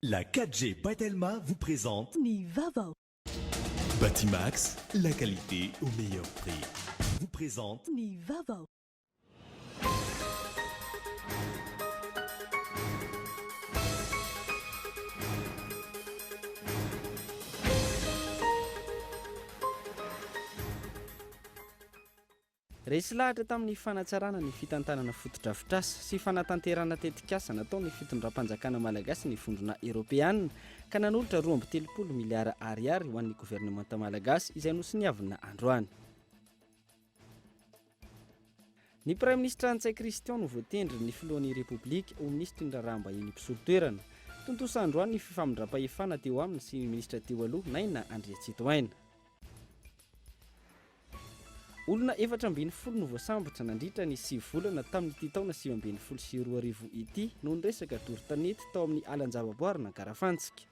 La 4G Batelma vous présente Nivava. Batimax, la qualité au meilleur prix. Vous présente Nivava. Resy lahatra tamin'ny fanatsarana ny fitantanana fotodrafitrasa sy fanatanterana tetikasa natao ny fitondram-panjakana malagasy ny vondrona eropeanina ka nanolotra 2.3 miliara ariary ho an'ny gouvernemanta malagasy izay nosiniavina androany. Ny Prime ministre Antsay Christian no voatendry ny filohan'ny Repoblika ho ministra indraraham-bahiny mpisolon-toerana. Tontosa androany ny fifamindram-pahefana teo aminy sy ministra teo aloha Naina Andriatsitohaina. Olona 440 no voasambotra nandritra ny 7 volana tamin'ity taona 2022 ity no niresaka doro-tanety tao amin'ny alan-javaboary Karafantsika.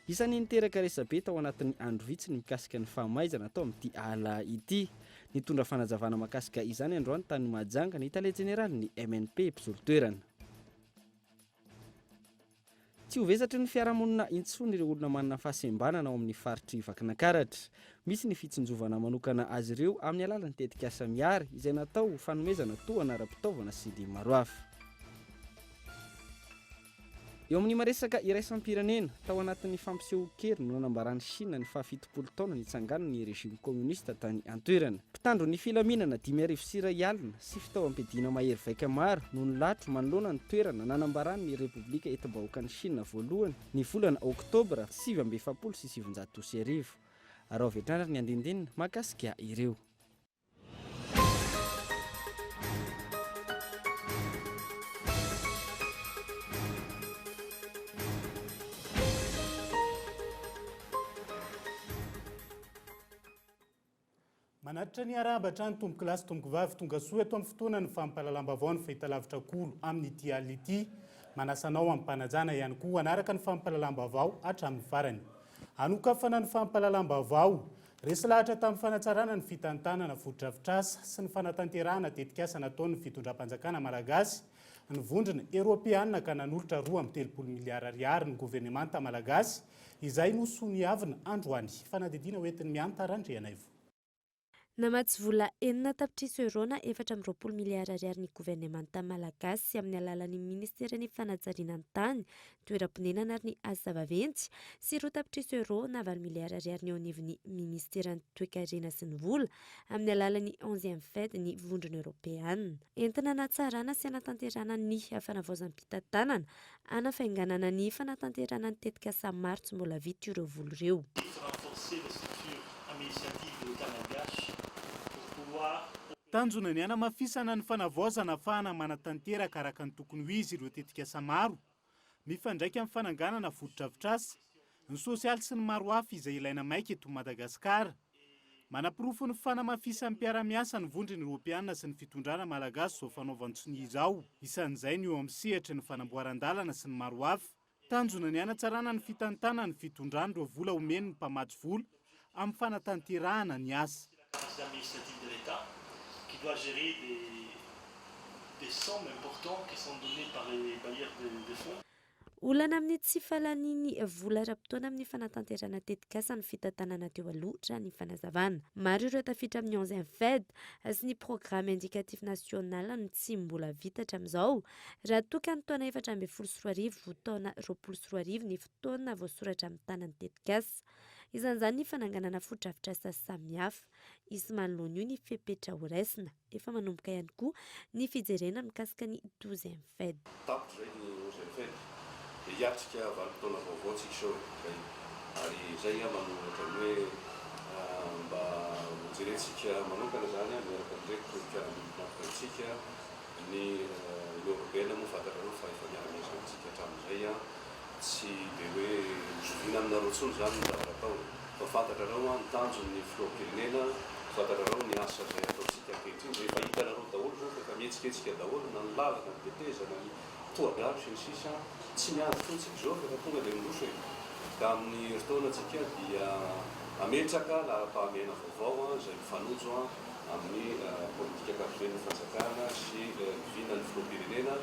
Isan'ny niteraka resabe tao anatin'ny andro vitsy ny mikasika ny fahamaizana tao amin'ity ala ity. Nitondra fanazavana makasika izany androany tany Mahajanga ny Tale Jeneraly ny MNP mpisolon-toerana. Tsy ho vezatry ny fiarahamonina intsony ireo olona manana fahasembanana ao amin'ny faritry Vakinakaratra. Misy ny fitsinjovana manokana azy ireo amin'ny alalan'ny tetikasa miary izay natao fanomezana tohana ara-pitaovana sy ny maro hafa. Eo amin'ny maresaka iraisam-pirenena tao anatin'ny fampiseho-kery no nanambarany Chine ny 70 taona nitsangana ny rejima komunista tany an-toerana. Mpitandro ny filaminana 5,000 alina sy fitaovam-piadiana mahery vaika maro no nilatro manoloana ny toerana nanambarany ny Repoblika eto-bahoakan'ny Chine voalohany ny volana Oktobra 1770. Arao vetrana ny andindinina makasika ireo. Manatitra ny arabatra ny tomboky lasy tomboky vavy tonga soa eto amin'ny fotoana ny fampalalam-bavao ny fahitalavitra kolo amin'ny ity alina ity. Manasanao amin'ny mpanajana ihany koa anaraka ny fampalalam-bavao hatramin'ny farany. Anokafana ny fampalalam-bavao, resy lahatra tamin'ny fanatsarana ny fitantanana fotodrafitrasa sy ny fanatanterahana tetikasa nataon'ny fitondram-panjakana malagasy ny vondrona eropeanina ka nanolotra 2.3 miliara ariary ny gouvernemanta malagasy izay nosoniavina androany. Fanadidina hoentin'ny miantarandrianaivo. Namatsy vola 4 tapitrisa euro na 4.20 miliara ariary ny gouvernemanta malagasy amin'ny alalan'ny ministerany fanajariana ny tany, toeram-ponenana ary ny asa vaventy sy 2 tapitrisa euro na 20 miliara ariary ny eo anivon'ny ministerany toe-karena sy ny vola amin'ny alalan'ny 11e fed ny vondrona eropeanina. Entina natsarana sy anatanterana ny fanavaozam-pitantanana, anafainganana ny fanatanterana ny tetikasa maro tsy mbola vita ireo vola ireo. Tanjona ny anamafisana ny fanavaozana ahafahana manatanteraka araka ny tokony ho izy ireo tetikasa maro, mifandraika amin'ny fananganana fotodrafitrasa, ny sosialy sy ny maro hafa izay ilaina maika eto Madagasikara. Manapirofo ny fanamafisan'ny mpiara-miasa ny vondrona eropeanina sy ny fitondrana malagasy izao fanaovan-tsony izao. Isan'izay ny eo amin'ny sehatra ny fanamboaran-dalana sy ny maro hafa. Tanjona ny anatsarana ny fitantana ny fitondrana ireo vola omeny ny mpamatsy vola amin'ny fanatanterahana ny asa. Qui doit gérer des sommes importantes qui sont données par les bailleurs de fonds. Olana amin'ny tsy falaniny vola ra-potoana amin'ny fanatanterana tetikasa ny fitantanana teo aloha ny fanazavana. Maro ireo tafiditra amin'ny 11e fed sy ny programme indicatif national no tsy mbola vita hatramin'izao. Raha toka ny taona 4.4 vao taona 2023 ny fotoana voasoratra amin'ny tanany tetikasa. Isan'izany ny fananganana fotodrafitrasa samihafa. Izy manoloana io ny fepetra ho raisina. Efa manomboka ihany koa ny fijerena mikasika ny 12e fed. Hiatrika vanim-potoana vaovao tsika sao ary izay manolotra ny hoe mba hojerentsika manokana zany miaraka amin'ireo mpikarantsika ny européenne moa fantatrareo fa efa miara-miasa amintsika hatramin'izay tsy dia hoe zoviana aminareo tsony zany ny zavatra atao fa fantatrareo ny tanjon'ny filoham-pirenena, fantatrareo ny asa izay ataontsika ankehitriny rehefa hitanareo daholo zao efa mihetsiketsika daholo na ny lalana ny tetezana ny toadraro sy ny sisa tsy miandry fotsika zao fa tonga dia miroso ka amin'ny heritaona antsika dia ametraka laharam-pahamehana vaovao izay mifanojo amin'ny politika ankapobeny fanjakana sy viana ny filoham-pirenena.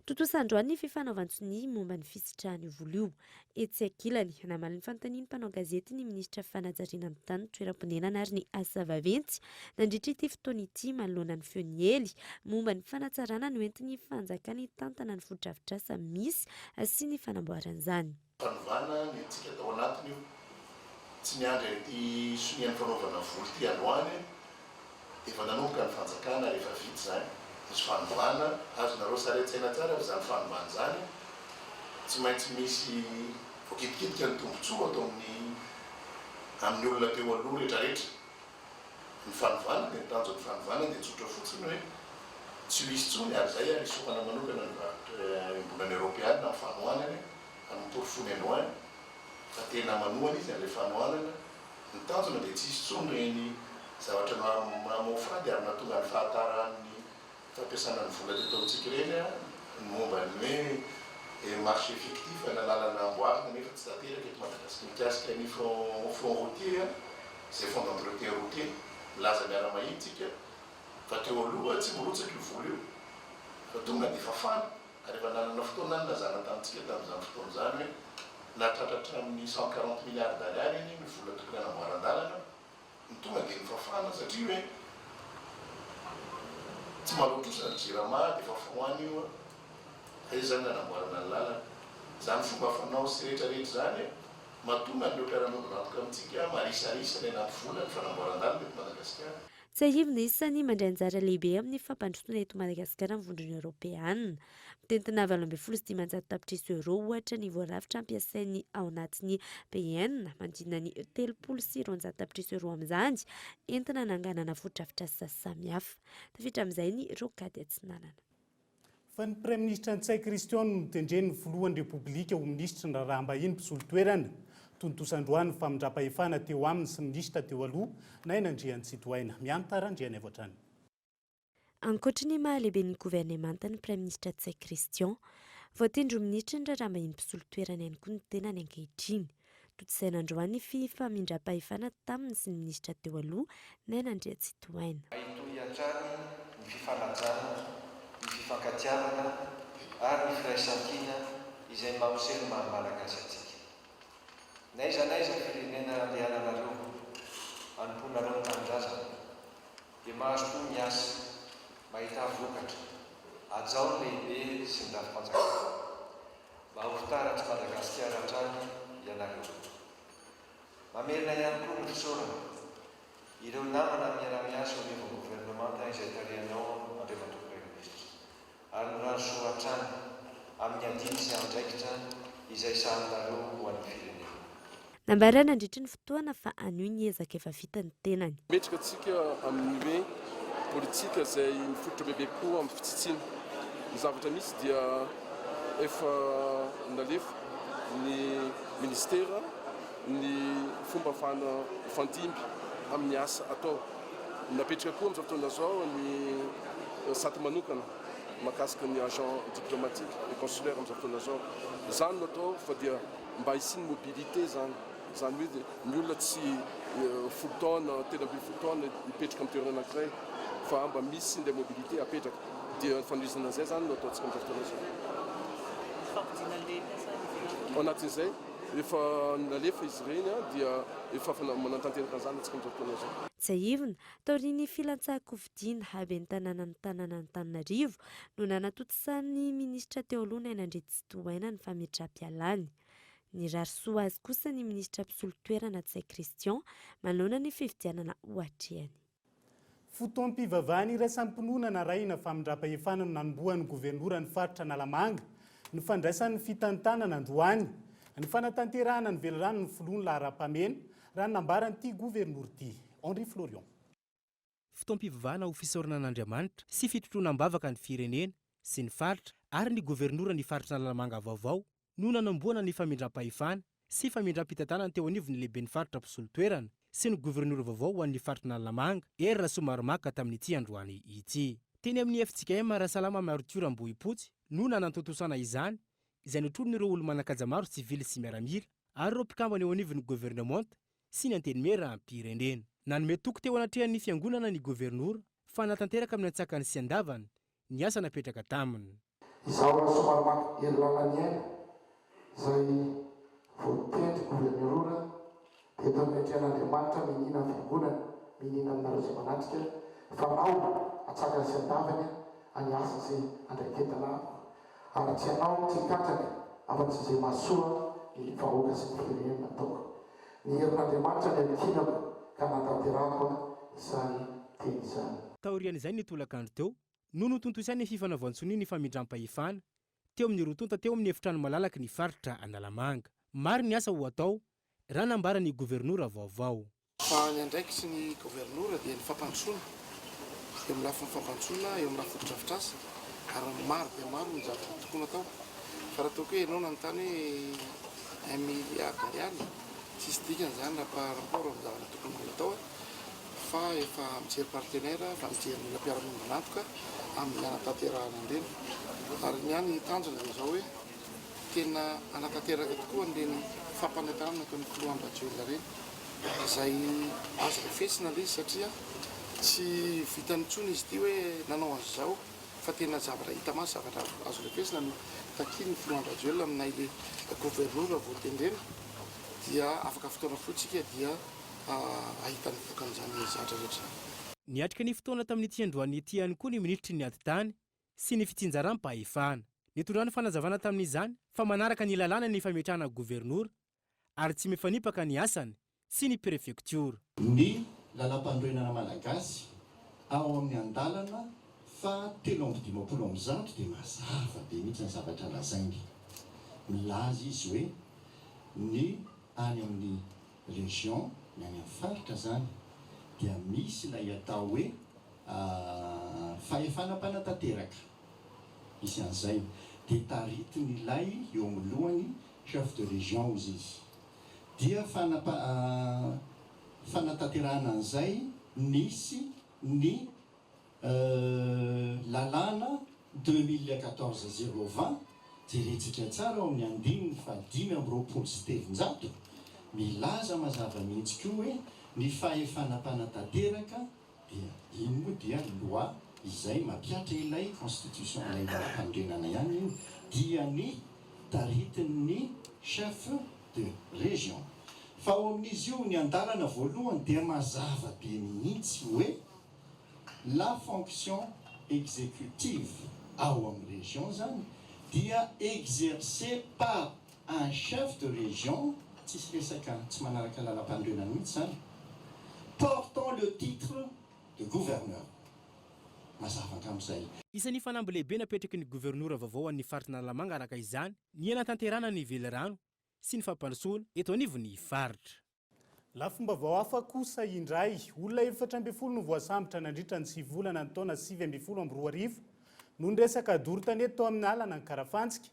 Tontosandroany ny fifanaovantsony momba ny fisitrahany volo io. Etsy ankilany namaly ny fanontaniany mpanao gazety ny ministra fanajariana ny tany toeram-ponenana ary ny asa vaventy nandritra ity fotoana ity manoloana ny feony ely momba ny fanatsarana no entiny fanjakana hitantana ny fodrafitrasa misy sy ny fanamboaran'izany. Fanovana ny antsika tao anatiny io tsy niandry ity sonian'ny fanaovana volo ty androany efa nanomboka ny fanjakana rehefa vita zany misy fanovana azonareo saretsaina tsara zany fanovana zany tsy maintsy misy voakitikitika ny tombontsoa atao amin'ny olona teo aloha rehetrarehetra ny fanovana dia nitanjo ny fanovana dia tsotra fotsiny hoe tsy ho isy tsony ary zay ary isokana manokana ny volana Europeana amin'ny fanohanany amin'ny porofony androany fa tena manohana izy an'ilay fanohanana ny tanjona dia tsy isy tsony reny zavatra mamofrady ary natonga ny fahataran'ny fampiasana ny vola teto amintsika ireny ny momba ny hoe marché fictif na lalana amboarina nefa tsy tanteraka eto Madagasikara mikasika ny front routier zay fond d'entretien routier milaza miara-mahitsika fa teo aloha tsy mirotsaka io vola io fa tonga dia fafana ary efa nanana fotoana nazana tamintsika tamin'izany fotoana zany hoe nahatratratra amin'ny 140 milliards d'ariary iny ny vola tokony hanamboaran-dalana ny tonga dia ny fafana satria hoe tsy malotrosana jirama dia fafahoany io fa izy zany nanamboarana ny lalana zany fomba fanao sy rehetrarehetra zany mahatonga n'ireo mpiara-miondro antoka amintsika marisarisa ny anaty vola ny fanamboaran-dalana eto Madagasikara. Tsy ahivina isany mandray anjara lehibe amin'ny fampandrosoana eto Madagasikara amin'ny vondrona Europeana. Mitentina 27 tapitrisa euro ohatra ny voarafitra ampiasainy ao anatin'ny PN mandrina ny 320 tapitrisa euro amin'izany entina nanganana fodrafitrasa samihafa. Tafitra amin'izay ny Rokady Atsinanana. Fa ny Praiministra Ntsay Christian no tendren'ny voalohan'ny Repoblika ho ministra ny raharaha-mbahiny mpisolo-toerana tontosandroany ny famindrapa-efana teo aminy sy ministra teo aloha na eny Andriantsitohaina miantara Andriana Avoatrany. Ankoatra ny mahalehibe ny gouvernemanta ny Praiministra Ntsay Christian, voatendry ho ministra ny raharaha-mbahiny mpisolo-toerana ihany koa ny tenany ankehitriny. Totosaina androany fifamindram-pahefana taminy sy ny ministra teo aloha na eny Andriantsitohaina. Ahitoy hatrany ny fifanajana, ny fifankatiavana ary ny firaisan-kina izay mamoselo maha-malagasy atsika. Naiza firenena andehananareo anomponareo ny tanindrazana dia mahazo toy miasa mahita vokatra ajao lehibe sy ny rafim-panjakana mba ho fitaratsy Madagasikara hatrany ianareo. Mamerina ihany koa ny fisaorana ireo namana miara-miasa ao niveau gouvernemanta izay tarihanao andrefatory Praiministra ary nirano soa hatrany amin'ny adiny sy andraikitra izay sahanareo ho an'ny firenena. Nambarana nandritra ny fotoana fa anio ny ezaka efa vita ny tenany. Metrika antsika amin'ny hoe politika izay mifototra bebe koa amin'ny fitsitsina. Ny zavatra misy dia efa nalefa ny ministera ny fomba fandimby amin'ny asa atao. Napetraka koa amin'izao fotoana zao ny saty manokana mahakasika ny agent diplomatique et consulaire amin'izao fotoana zao. Zany no atao fa dia mba hisiny mobilité zany hoe ny olona tsy folo taona tena ambin'ny folo taona mipetraka amin'ny toerana anankiray fa mba misy ilay mobilité apetraka dia fanoizana zay zany no ataontsika amin'izao fotoana zao. Ao anatin'izay efa nalefa izy ireny dia efa manantanteraka an'izany antsika amin'izao fotoana zao. Tsy ahivina taorian'ny filantsaham-kofidiana avy ny tanàna ny tanàna Antananarivo no nanatotosany ministra teo aloha ny Andriantsitohaina ny fametra-pialany. Ny rarisoa azy kosa ny ministra mpisolo-toerana Ntsay Christian manoloana ny fifidianana hoatrehany. Fotoam-pivavahana iraisam-pinoana narahina famindrapa-efana no nanombohan'ny governoran'ny faritra Analamanga ny fandraisan'ny fitantanana androany ny fanatanterahana ny velorano ny filoany lahara-pamena raha nambaran'ity governory ity. Henri Florian. Fotoam-pivavahana ho fisaorana an'Andriamanitra sy fitrotroana-bavaka ny firenena sy ny faritra ary ny governora ny faritra Analamanga vaovao no nanamboana ny famindram-pahefana sy famindram-pitantanana teo anivon'ny lehiben'ny faritra mpisolo-toerana sy ny governora vaovao ho an'ny faritra Analamanga ery Rasoamaromaka tamin'ity androany ity. Teny amin'ny FJKM Rahasalama Marotiora Ambohipotsy no nanantotosana izany izay notronon'ireo olo-manan-kaja maro sivily sy miaramila ary ireo mpikambana eo anivon'ny gouvernemanta sy ny antenimera am-pirenena. Nanome toko teo anatrehan'ny fiangonana ny governora fa natanteraka amin'ny antsakany sy andavana ny asa napetraka taminy. izaho somary maky ely lalany aina izay voatendry governerora dia eto amin'ny andrian'Andriamanitra menina fiangonana menina aminareo izay manatrika fa nao atsaka sy andavany any asa izay andraiketana ary tsy anao tsy hikatraka afa-tsy izay mahasoa ny vahoaka sy ny firenena ataoko ny herin'Andriamanitra ny akinako ka natanterako izany teny izany. Taorian'izay nitolakandro teo no notontosainy ny fifanavaon-tsony ny famindram-pahefana teo amin'ny rotonta teo amin'ny efitrano malalaka ny faritra Analamanga. Maro ny asa ho atao raha nambarany gouvernoura vaovao. Fa ny andraikitry ny gouvernoura dia ny fampandrosoana eo amin'ny lafiny fampandrosoana eo amin'ny lafiny fotodrafitrasa ary maro dia maro ny zavatra tokony atao fa raha toa hoe ianao nanontany hoe 1 milliard ariary tsisy dikany izany raha par rapport amin'ny zavatra tokony atao fa efa mijery partenaire fa mijery mila mpiara-monina manatoka amin'ny anatanterahana andreny ary ny any tanjona dia izao hoe tena anatanteraka tokoa an'ireny fampanentanana ka ny filohan-bajoelona reny izay azo refesina ilay izy satria tsy vitany intsony izy ity hoe nanao azy izao fa tena zavatra hita masy zavatra azo refesina no takiny ny filohan-bajoelona aminay le gouvernoura voatendrena dia afaka fotoana fotsika dia ahitany vokan'izany zavatra rehetra. Niatrika ny fotoana tamin'ity androany ity ihany koa ny ministry ny ati-tany sy ny fitsinjaram-pahefana. Nitondrany fanazavana tamin'izany fa manaraka ny lalàna ny fametrahana gouvernoura ary tsy mifanipaka ny asany sy ny préfecture. Ny lalam-pandroenana malagasy ao amin'ny andalana fa 320 dia mazava be mihitsy ny zavatra lazainy. Milaza izy hoe ny any amin'ny région ny any amin'ny faritra zany dia misy ilay atao hoe fahefana mpanatanteraka misy an'izay dia taritiny ilay eo amin'ny lohany chef de région ozy izy dia fanatanterahana an'izay nisy ny lalàna 2014-020 jerentsika tsara ao amin'ny andininy fa 520 milaza mazava mihitsy koa hoe ny fahefana mpanatanteraka dia iny moa dia loi izay mampiatra ilay constitution ilay lalam-pandrenana ihany iny dia ny taritin'ny chef de région fa ao amin'izy io ny andalana voalohany dia mazava be mihitsy hoe la fonction exécutive ao amin'ny région zany dia exercée par un chef de région tsisy resaka tsy manaraka lalam-pandrenana mihitsy zany portant le titre de gouverneur mazava ankam'izay. Isan'ny fanamby lehibe napetraky ny gouvernoura vaovao an'ny faritra Analamanga araka izany ny anatanterahana ny Ivelirano sy ny fampandrosoana eto anivon'ny faritra. Lafomba-vao hafa kosa indray olona 700 no voasambotra nandritra ny 9 volana ny taona 2022 no nresaka doro tanety tao amin'ny alana ny Karafantsika.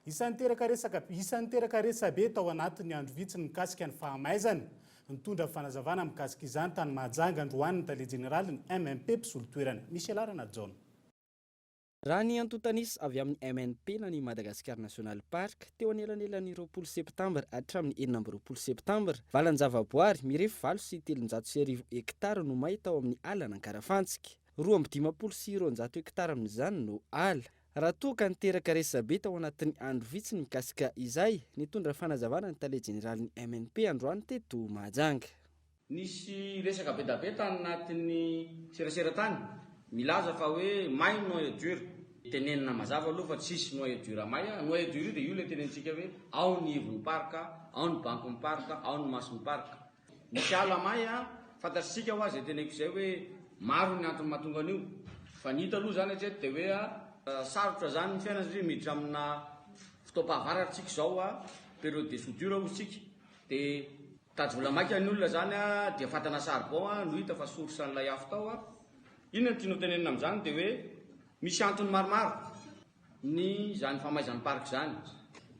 Isan'ny teraka resabe tao anatin'ny andro vitsy ny mikasika ny fahamaizana nitondra fanazavana mikasika izany tany Mahajanga androany ny tale jeneraly ny MNP mpisolo-toerana Michel Arana John. Raha ny antontanisy avy amin'ny MNP na ny Madagascar National Park teo anelanelan'ny 20 septambra hatramin'ny 29 septambra valan-javaboary mirefy 8 hektara no may tao amin'ny alana ny Karafantsika 2,20 hektara amin'izany no ala. Raha toa ka niteraka resabe tao anatin'ny andro vitsy ny mikasika izay nitondra fanazavana ny tale jeneraly ny MNP androany teto Mahajanga. Nisy resaka bedabeta anatin'ny serasera-tany milaza fa hoe may noyau dur tenenina mazava aloha fa tsisy noyau dur may noyau dur dia io le tenentsika hoe ao ny ivon'ny parka ao ny bankin'ny parka ao ny mason'ny parka misy ala may fantatsika ho azy teneko izay hoe maro ny antony mahatonga an'io fa ny hita aloha zany hatreto dia hoe sarotra zany ny fiainana satria miditra amina fotoam-pahavaratra izao période de soudure ozy dia tady vola maika ny olona zany dia fatana charbon no hita fa source an'ilay afo tao inona ny tianao tenenina amin'izany dia hoe misy antony maromaro ny zany famaizan'ny park zany.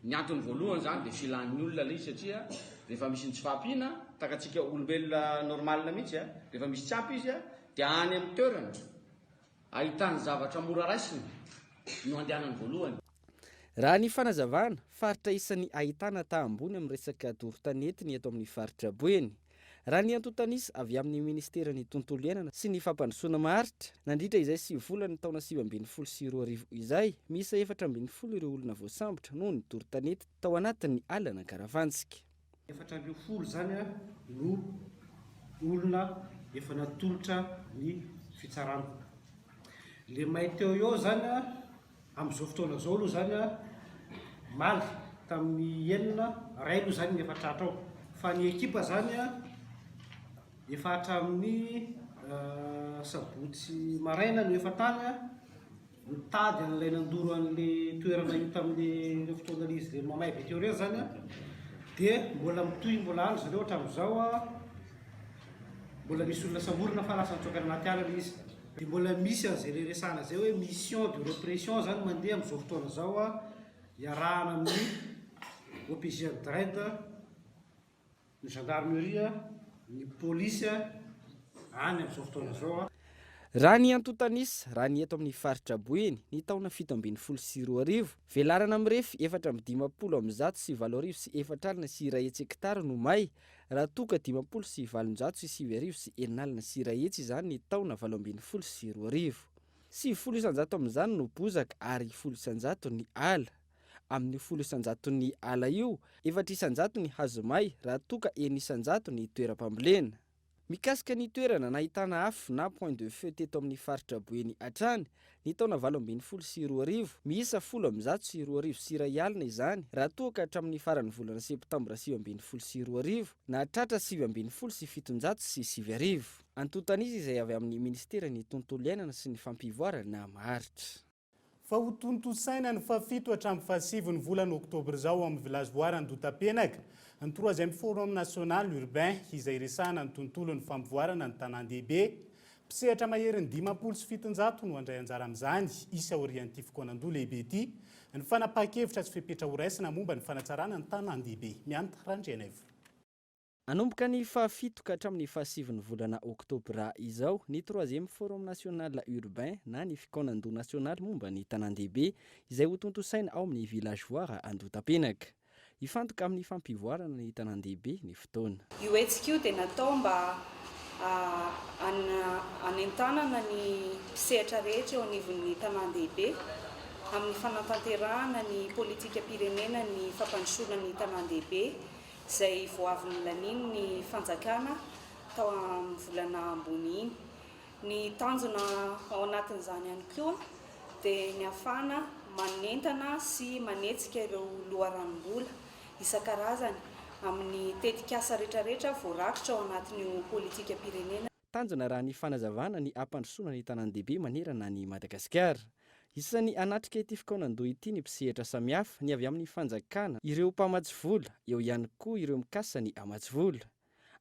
Ny antony voalohany zany dia filan'ny olona ilay satria rehefa misy ny tsy fahampiana takatsika olombelona normalina mihitsy rehefa misy tsampy izy dia any amin'ny toerana ahitany zavatra mora raisina no andehanany voalohany. Raha ny fanazavana faritra isan'ny ahitana tahambony amin'ny resaka doro tanety ny eto amin'ny faritra Boeny. raha ny antotanisy avy amin'ny ministerany tontolo iainana sy ny fampandrosoana maharitra nandritra izay 9 volany taona 2024 izay misy 4 ireo olona voasambotra noho ny dorotanety tao anatin'ny alana Karavantsika. 4 zany no olona efa natolotra ny fitsarana. Le mahay teo eo zany amin'izao fotoana zao aloha zany maly tamin'ny enina ray aloha zany ny efa tratra ao fa ny ekipa zany efa hatramin'ny sabotsy maraina no efa tany mitady an'ilay nandoro an'le toerana io tamin'le fotoana izy le mamay be teo reo zany dia mbola mitohy mbola andro zareo hatramin'izao mbola misy olona samorina fa lasa nitsokana anaty ala izy. Dia mbola misy an'izay le resahana zay hoe mission de répression zany mandeha amin'izao fotoana zao iarahana amin'ny OPJ DRED, ny gendarmerie, ny polisy any amin'izao fotoana zao. Raha ny antotanisy raha ny eto amin'ny faritra Boeny ny taona 724 velarana mirefy 450 sy 7 sy 4 sy 1 hektara no may raha toka 50 sy 7 sy 9 sy 4 sy 1 izany ny taona 724 90 isanjato amin'izany no bozaka ary 10 isanjato ny ala. Amin'ny 10 isanjato ny ala io 4 isanjato ny hazo may raha toka 1 isanjato ny toeram-pambolena. Mikasika ny toerana nahitana afo na point de feu teto amin'ny faritra Boeny hatrany ny taona 724 miisa 10 sy 2 sy 1 alina izany raha toa ka hatramin'ny faran'ny volana septambra 724 na hatratra 7 sy 700 sy 7. Antotanisy izay avy amin'ny ministerany tontolo iainana sy ny fampivoarana maharitra. Fa ho tontosaina ny fafito hatramin'ny fahasivy ny volana oktobra zao amin'ny vilazoara Andotapenaka ny 3e forum national urbain izay resahana ny tontolo ny fampivoarana ny tanan-dehibe mpisehatra maherin'ny 500 sy 700 no andray anjara amin'izany isa orientifiko an'andoha lehibe ity ny fanapakevitra sy fepetra ho raisina momba ny fanatsarana ny tanan-dehibe mianty randrenaivo. Anomboka ny fahafito ka hatramin'ny fahasivy ny volana oktobra izao ny 3e forum national urbain na ny fikaonandoha national momba ny tanan-dehibe izay ho tontosaina ao amin'ny villageoire Andotapenaka. Ifantoka amin'ny fampivoarana ny tanan-dehibe ny fotoana. Io hetsika io dia natao mba anentanana ny mpisehatra rehetra eo anivon'ny tanan-dehibe amin'ny fanatanterahana ny politika pirenena ny fampandrosoana ny tanan-dehibe izay voavy nolaniny ny fanjakana tao amin'ny volana ambony iny. Ny tanjona ao anatin'izany ihany koa dia ny ahafahana manentana sy manetsika ireo loharanom-bola isan-karazany amin'ny tetikasa rehetrarehetra voarakitra ao anatin'io politika pirenena. Tanjona raha ny fanazavana ny ampandrosoana ny tanan-dehibe manerana ny Madagasikara. Isan'ny anatrika ity fikaonandoha ity ny mpisehatra samihafa ny avy amin'ny fanjakana, ireo mpamatsy vola, eo ihany koa ireo mikasa ny amatsy vola.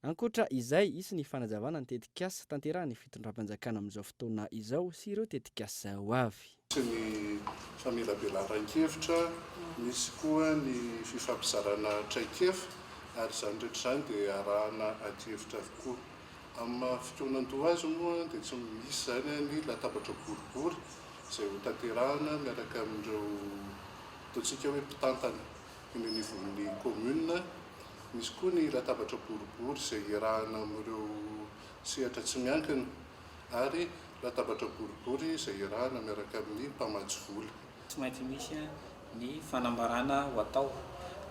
Ankoatra izay isy ny fanazavana ny tetikasa tanterahany fitondram-panjakana amin'izao fotoana izao sy ireo tetikasa ho avy. Ny famelabelan-kevitra, misy koa ny fifampizarana traikefa ary izany rehetra izany dia arahana ady-hevitra avokoa. Amin'ny fitoanan-doha azy moa dia tsy misy zany ny latabatra boribory izay ho tanterahana miaraka amin'ireo ataontsika hoe mpitantana eny anivon'ny commune. Misy koa ny latabatra boribory izay iarahana amin'ireo sehatra tsy miankina ary latabatra boribory izay iarahana miaraka amin'ny mpamatsy vola. Tsy maintsy misy ny fanambarana ho atao.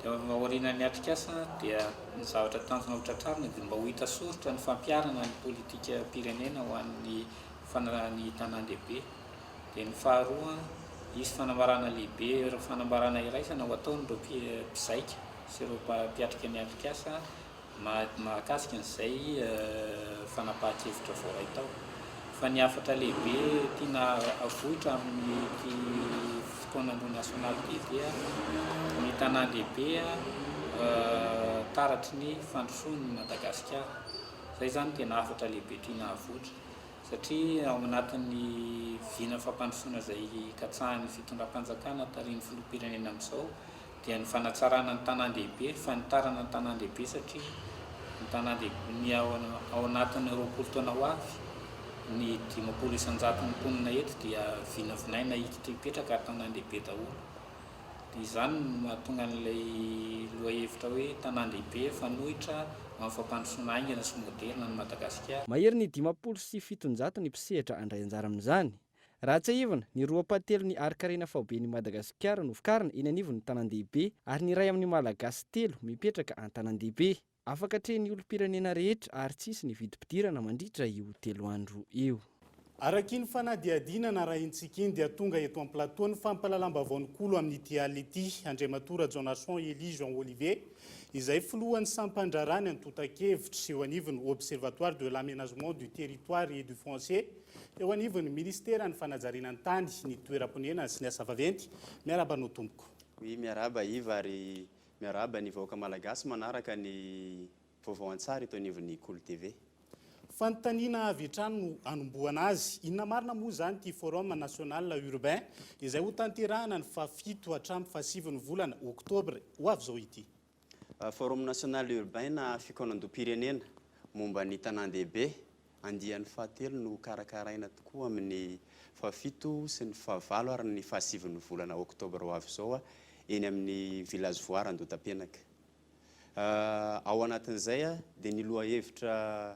Dia aoriana ny atrikasa dia ny zavatra tanjona ho tratrarina dia mba ho hita soritra ny fampiarana ny politika pirenena ho an'ny ny tanan-dehibe. Dia ny faharoa isy fanambarana lehibe ireo fanambarana iraisana ho ataon'ireo mpizaika sy ireo mpiatrika ny atrikasa mahakasika an'izay fanapahan-kevitra voaray tao. Fa ny hafatra lehibe tiana avohitra amin'ny fikaonandoha nasional ity dia ny tanan-dehibe taratry ny fandrosoan'ny Madagasikara. Izay zany tena hafatra lehibe tiana avohitra satria ao anatin'ny vina fampandrosoana izay katsahan'ny fitondram-panjakana tarihin'ny filoham-pirenena amin'izao dia ny fanatsarana ny tanan-dehibe, fanitarana ny tanan-dehibe satria ny tanan-dehibe ny ao anatin'ny 20 taona ho avy ny 500 isanjato ny mponina eto dia vinavinaina hikitra hipetraka tanan-dehibe daholo. Dia izany no mahatonga an'ilay lohahevitra hoe tanàn-dehibe fanohitra amin'ny fampandrosoana aingana sy moderna ny Madagasikara. Mahery ny 507 ny mpisehatra andray anjara amin'izany. Raha tsy ahivana, ny roapatelo ny arikarena faoben'i Madagasikara no vokarina eny anivon'ny tanan-dehibe ary ny iray amin'ny malagasy 3 mipetraka an-tanan-dehibe. Afaka hatrehan'ny olom-pirenena rehetra ary tsisy ny vidim-pidirana mandritra io 3 andro io. Araky ny fanadihadinana raha intsika iny dia tonga eto amin'ny plateau ny fampalalam-baovao-nikolo amin'ny diality Andriamatora Jonathan Elie Jean Olivier izay filohan'ny sampandrarany antotan-kevitra eo anivon'ny Observatoire de l'aménagement du territoire et du foncier eo anivon'ny ministera ny fanajarinany tany ny toeram-ponenana sy ny asa vaventy. Miaraba no tompoko. Oui, miaraba Iva ary miaraba ny vahoaka malagasy manaraka ny vaovao an-tsara eto anivon'ny Kolo TV. Fanontaniana avy hatrany no anombohana azy. Inona marina moa zany ty forum national urbain izay ho tanterahana ny fa7 hatramin'ny fa9 volana Oktobra ho avy zao ity. Forum national urbain na fikonam-pirenena momba ny tanan-dehibe andian'ny fa3 no karakaraina tokoa amin'ny fa7 sy ny fa9 ary ny fa9 volana Oktobra ho avy zao eny amin'ny village voire Andotapenaka. Ao anatin'izay dia ny lohahevitra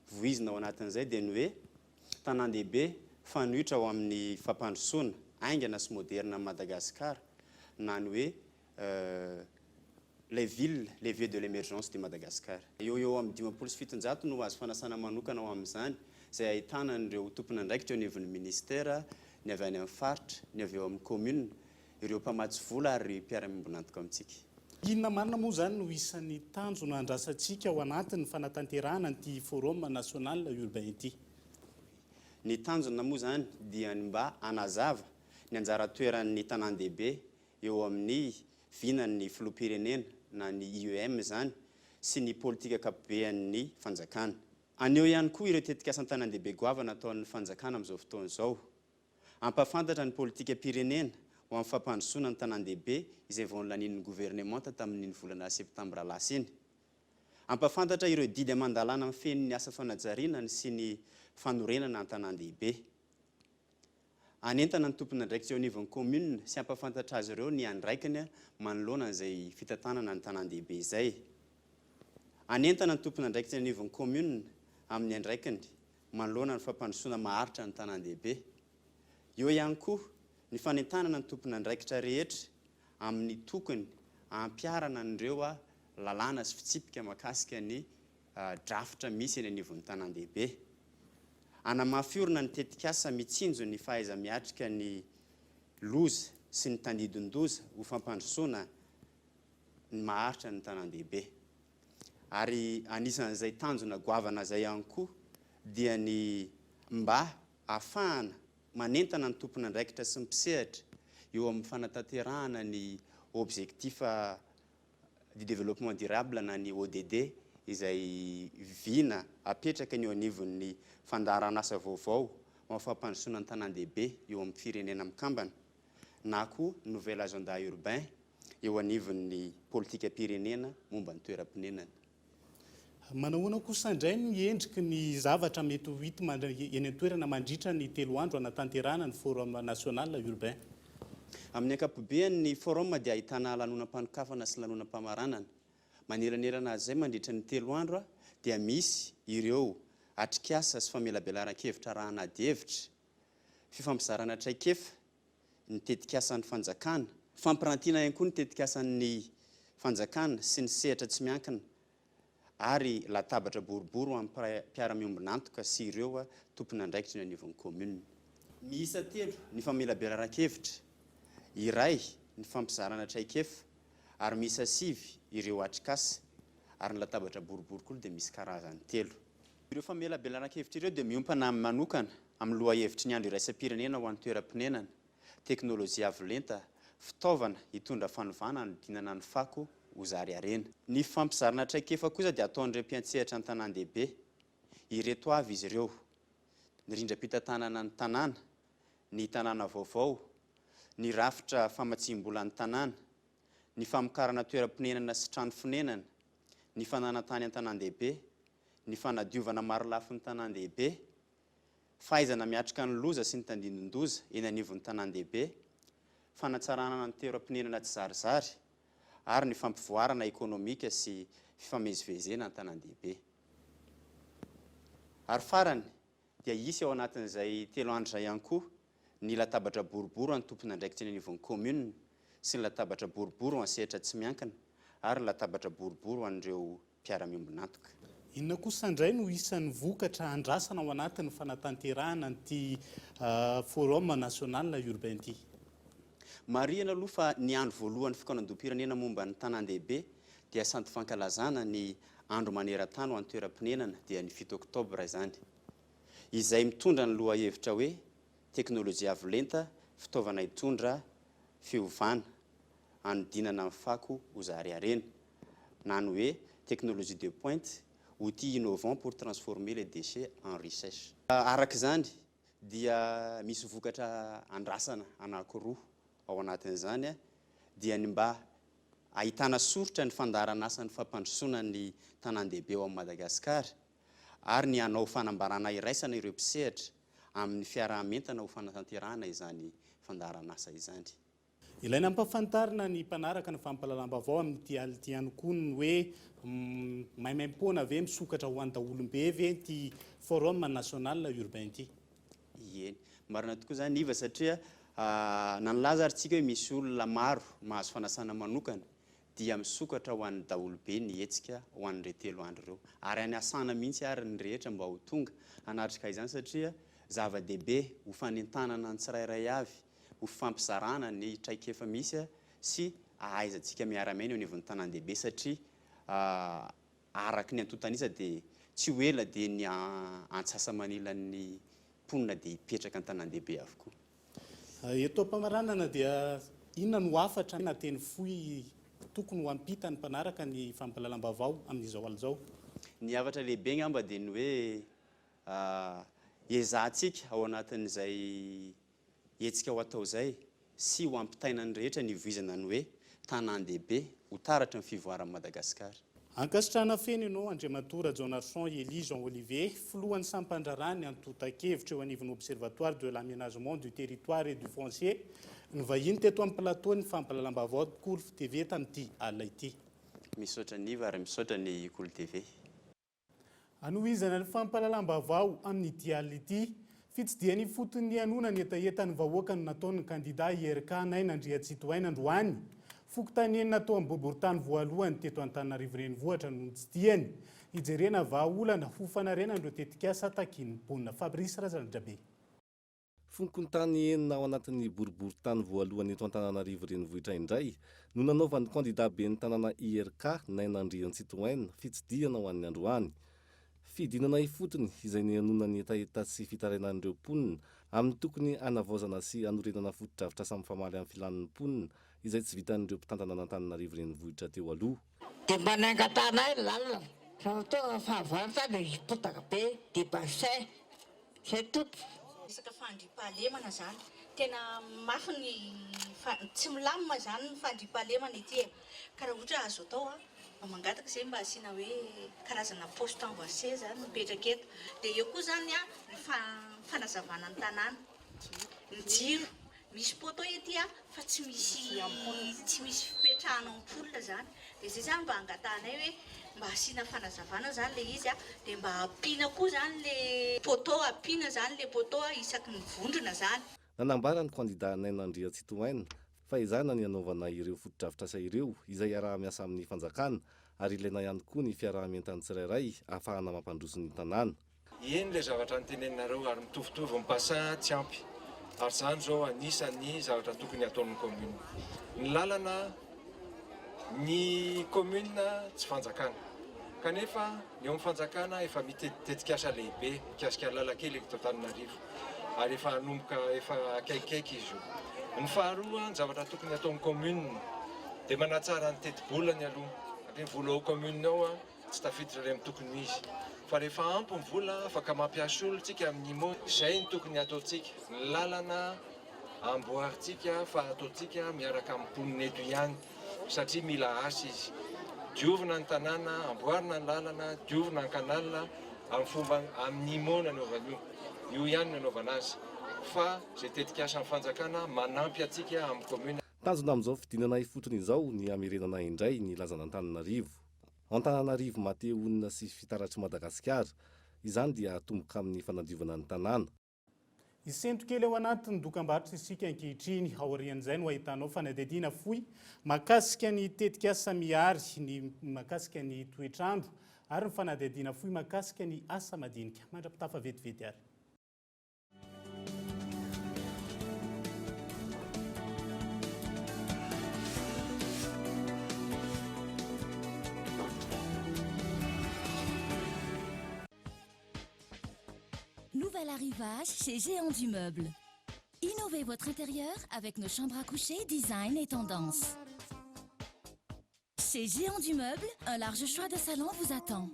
voizina ao anatin'izay dia ny hoe tanan-dehibe fanohitra ao amin'ny fampandrosoana aingana sy moderna Madagasikara na ny hoe les villes, les vieux de l'émergence de Madagascar. Eo amin'ny 570 no azo fanasana manokana ao amin'izany izay ahitana ireo tompona andraikitra eo anivon'ny ministera, ny avy any amin'ny faritra, ny avy eo amin'ny commune, ireo mpamatsy vola ary mpiara-miombonantoka amintsika. Inona marina moa zany no isan'ny tanjona andrasantsika ao anatin'ny fanatanterahana an'ity forum national urbain ity? Ny tanjona moa zany dia mba anazava ny anjara toeran'ny tanan-dehibe eo amin'ny vinan'ny filoham-pirenena na ny IEM zany sy ny politika ankapobeny fanjakana. Aneo ihany koa ireo tetikasan'ny tanan-dehibe goavana ataon'ny fanjakana amin'izao fotoana izao. Ampafantatra ny politika pirenena ho amin'ny fampandrosoana ny tanan-dehibe izay vao nolanin'ny gouvernement tamin'ny volana septambra lasa iny. Ampafantatra ireo didy amandalana amin'ny fen'ny asa fanajarinany sy ny fanorenana ny tanan-dehibe. Anentana ny tompona andraikitra eo anivon'ny commune sy ampafantatra azy ireo ny andraikany manoloana izay fitantanana ny tanan-dehibe izay. Anentana ny tompona andraikitra eo anivon'ny commune amin'ny andraikany manoloana ny fampandrosoana maharitra ny tanan-dehibe. Eo ihany koa ny fanentanana ny tompona andraikitra rehetra amin'ny tokony ampiarana an'ireo lalàna sy fitsipika mahakasika ny drafitra misy eny anivon'ny tanan-dehibe. Anamafiorina ny tetikasa mitsinjo ny fahaiza miatrika ny loza sy ny tandidon-doza ho fampandrosoana ny maharitra ny tanan-dehibe. Ary anisan'izay tanjona goavana izay ihany koa dia ny mba ahafahana manentana ny tompona andraikitra sy mpisehatra eo amin'ny fanatanterahana ny objectif du développement durable na ny ODD izay vina apetraka ny eo anivon'ny fandaharana asa vaovao amin'ny fampandrosoana ny tanan-dehibe eo amin'ny firenena mikambana na koa nouvel agenda urbain eo anivon'ny politika pirenena momba ny toeram-ponenana. Manahoana kosa indray ny endriky ny zavatra mety ho hita eny an-toerana mandritra ny 3 andro anatanterahana ny forum national urbain? Amin'ny ankapobeny ny forum dia ahitana lanonam-panokafana sy lanonam-pamaranana. Maneranirana azy izay mandritra ny 3 andro dia misy ireo atrikasa sy famelabelaran-kevitra raha anadihevitra, fifampizarana traikefa, ny tetikasan'ny fanjakana, fampirantiana ihany koa ny tetikasan'ny fanjakana sy ny sehatra tsy miankina, ary latabatra boribory ho amin'ny mpiara-miombonantoka sy ireo tompona andraikitra ny anivon'ny commune. Miisa 3 ny famelabelaran-kevitra, iray ny fampizarana traikefa, ary miisa 5 ireo atrikasa, ary ny latabatra boribory koa dia misy karazany 3. Ireo famelabelaran-kevitra ireo dia miompana manokana amin'ny lohahevitry ny andro iraisam-pirenena ho an'ny toeram-ponenana, teknôlôjia avolenta, fitaovana hitondra fanovana ny dinana ny fako ho zary harena. Ny fampizarana traikefa kosa dia ataon'ireo mpiantsehatra ny tanan-dehibe. Ireto avy izy ireo: ny rindram-pitantanana ny tanàna, ny tanàna vaovao, ny rafitra famatsim-bola ny tanàna, ny famokarana toeram-ponenana sy trano fonenana, ny fananantany an-tanan-dehibe, ny fanadiovana maro lafo ny tanan-dehibe, fahaizana miatrika ny loza sy ny tandindon-doza eny anivon'ny tanan-dehibe, fanatsarana ny toeram-ponenana tsy zarizary, ary ny fampivoarana ekonomika sy fifamezivezena ny tanan-dehibe. Ary farany dia isy ao anatin'izay 3 andro zay ihany koa ny latabatra boribory any tompona andraikitra ny anivon'ny commune sy ny latabatra boribory ho ansehatra tsy miankina ary latabatra boribory ho an'ireo mpiara-miombonantoka. Inona kosa indray no isan'ny vokatra andrasana ao anatin'ny fanatanterahana ny forum national urbain ity? Marihana aloha fa ny andro voalohany fikaonan-doam-pirenena momba ny tanan-dehibe dia santy fankalazana ny andro maneran-tany ho an'ny toeram-pinenana dia ny 7 oktobra izany. Izay mitondra ny loha hevitra hoe teknôlôjia avolenta, fitaovana hitondra fiovana, anodinana amin'ny fako ho zariarena, na ny hoe technologie de pointe, outils innovants pour transformer les déchets en richesse. Araka izany dia misy vokatra andrasana anankiroa ao anatin'izany dia ny mba ahitana soritra ny fandarana asa ny fampandrosoana ny tanan-dehibe ao amin'ny Madagasikara ary ny hanao fanambarana iraisana ireo mpisehatra amin'ny fiarahamentana ho fanatanterahana izany fandarana asa izany. Ilaina ampafantarina ny mpanaraka ny fampahalalam-baovao amin'ity ality ihany koa ny hoe maimaim-poana ve misokatra ho an'ny daolombe ve ty forum national urbain ity? Eny, marina tokoa zany iva satria nanalaza aritsika hoe misy olona maro mahazo fanasana manokana dia misokatra ho an'ny daolobe ny hetsika ho an'ireo 3 andro ireo ary any asana mihitsy ary ny rehetra mba ho tonga hanatrika izany satria zava-dehibe ho fanentanana ny tsirairay avy ho fampizarana ny traikefa misy sy ahaizantsika miara-miaina eo anivon'ny tanan-dehibe satria araky ny antotanisa dia tsy ho ela dia ny antsasa manilan'ny mponina dia hipetraka ny tanan-dehibe avokoa. Eto am-pamaranana dia inona no afatra na teny fohy tokony ho ampita ny mpanaraka ny fampahalalam-baovao amin'izao al'izao? Ny avatra lehibe ngamba dia ny hoe ezahantsika ao anatin'izay hetsika ho atao izay sy ho ampitaina ny rehetra ny voizana ny hoe tanan-dehibe ho taratra ny fivoaran'i Madagasikara. Ankasitrahana feno ianao Andriamatora Jonarson Elie Jean Olivier, filohan'ny sampandrarany antotan-kevitra eo anivon'ny Observatoire de l'aménagement du territoire et du foncier, ny vahiny teto amin'ny plateau ny fampahalalam-baovao Kolf TV tamin'ity alina ity. Misaotra niva ary misaotra ny Kolf TV. Anohizana ny fampahalalam-baovao amin'ity alina ity, fitsidiany fotony anona ny etaetany vahoaka no nataon'ny candidat IRK Nainandriatsitohaina androany. Fokontaniany natao amin'ny boriboritany voalohany teto Antananarivo renivohitra no notsidihany. Hijerena vahaolana ho fanarenandreo tetikasa takin'ny mponina. Fabrice Razandrabe. Fokontany enina ao anatin'ny boriboritany voalohany eto Antananarivo renivohitra indray no nanaovan'ny candidat ben'ny tanàna IRK Nainandriatsitohaina fitsidihana ho an'ny androany. Fidinana ifotony izay ny anonany etaeta sy fitarainan'ireo mponina amin'ny tokony anavaozana sy anorenana foto-dravitra samy famaly amin'ny filan'ny mponina izay tsy vitan'ireo mpitantana an'Antananarivo renivohitra teo aloha. Dia mba nangatana iny lalina fa tonga fahavaratra dia hipotaka be dia bassin zay tompo. Resaka fandriam-pahalemana zany tena mafy ny tsy milamina zany ny fandriam-pahalemana ity ka raha ohatra azo atao mangataka izay mba asiana hoe karazana poste envoacé zany mipetraka eto dia eo koa zany ny fanazavana ny tanàna ny jiro misy poto ety fa tsy misy fipetrahana ampola zany dia zay zany mba angatanay hoe mba asiana fanazavana zany le izy dia mba ampiana koa zany le poto ampiana zany le poto isaky ny vondrona zany. Nanambara ny candidat Nainandriatsitohaina fa izana ny anaovana ireo foto-dravitra sa ireo izay araha-miasa amin'ny fanjakana ary ilaina ihany koa ny fiaraha-mientan'ny tsirairay ahafahana mampandroso ny tanàna. Eny le zavatra nitenenareo ary mitovitovy ny bassin tsy ampy. Ary zany zao anisan'ny zavatra tokony ataon'ny commune. Ny lalana ny commune tsy fanjakana. Kanefa ny eo amin'ny fanjakana efa mitetikasa lehibe mikasika lalan-kely eto Antananarivo. Ary efa hanomboka efa akaikikaiky izy io. Ny faharoa ny zavatra tokony ataon'ny commune dia manatsara ny teti-bolany aloha. Ny vola ao commune ao tsy tafiditra ilay amin'ny tokony izy. Fa rehefa ampy ny vola afaka mampiasa olontsika amin'ny mo izay ny tokony ataontsika. Ny lalana amboarintsika fa ataontsika miaraka amin'ny mponina eto ihany satria mila asa izy. Diovina ny tanàna, amboarina ny lalana, diovina ny kanalina amin'ny fomba amin'ny mo nanaovana io. Io ihany nanaovana azy. Fa zay tetikasa amin'ny fanjakana manampy atsika amin'ny commune. tanjona amin'izao fidinana ifotony izao ny amerenana indray ny lazana Antananarivo. Antananarivo Mateo onina sy fitaratry Madagasikara. Izany dia tomboka amin'ny fanadiovana ny tanàna. Isento kely ao anatin'ny dokam-barotra isika ankehitriny aorian'izay no ahitanao fanadihadiana fohy mahakasika ny tetikasa miary ny mahakasika ny toetrandro ary ny fanadihadiana fohy mahakasika ny asa madinika. Mandra-pitafa vetivety ary. Nouvel arrivage chez Géant du Meuble. Innovez votre intérieur avec nos chambres à coucher, design et tendance. Chez Géant du Meuble, un large choix de salons vous attend.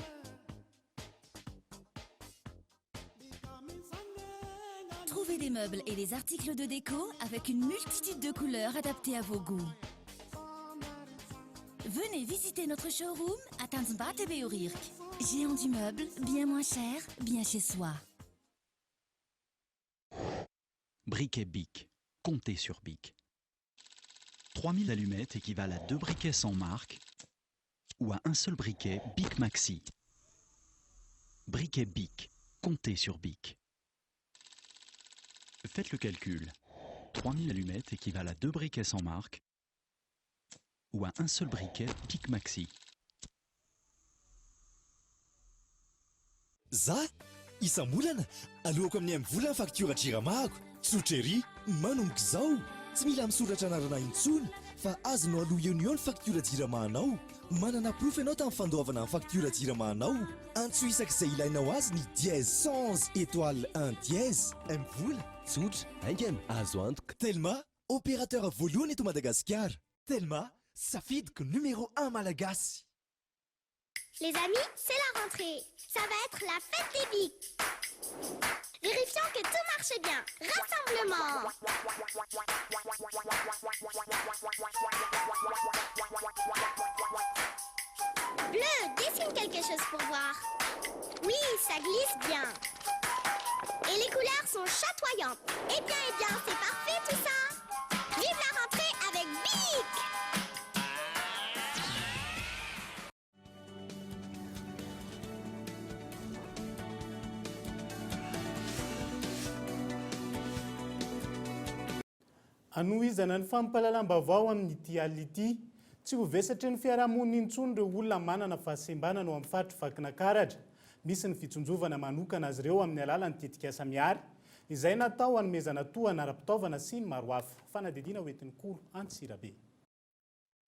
Trouvez des meubles et des articles de déco avec une multitude de couleurs adaptées à vos goûts. Venez visiter notre showroom à Tanzbat et Beorirk. Géant du Meuble, bien moins cher, bien chez soi. Briquet Bic. Comptez sur Bic. 3000 allumettes équivalent à 2 briquets sans marque ou à un seul briquet Bic Maxi. Briquet Bic. Comptez sur Bic. Faites le calcul. 3000 allumettes équivalent à 2 briquets sans marque ou à un seul briquet Bic Maxi. Za isambolana alohako amin'ny vola ny faktura jiramako tsotra manomboka izao tsy mila misoratra anarana intsony fa azonao aloha eo ny faktura jiramanao manana proof ianao tamin'ny fandoavana ny faktura jiramanao antso isak'izay ilainao azy ny dièse 111 étoile 1 dièse mivola tsotra aingana azo antoka Telma opérateur voalohany eto Madagasikara Telma safidiko numéro 1 malagasy. Les amis, c'est la rentrée. Ça va être la fête des bics. Vérifions que tout marche bien. Rassemblement. Bleu, dessine quelque chose pour voir. Oui, ça glisse bien. Et les couleurs sont chatoyantes. Eh bien, c'est parfait tout ça. Vive la rentrée avec Bic. Anohizana ny fampalalam-bavao amin'ity alina ity tsy ho vesatra ny fiarahamonina intsony ireo olona manana fahasembanana ao amin'ny faritry vakina karatra. Misy ny fitsonjovana manokana azy ireo amin'ny alalan'ny tetikasa miary izay natao hanomezana tohana ara-pitaovana sy ny maro hafa. Fanadihadiana hoentin'ny kolo Antsirabe.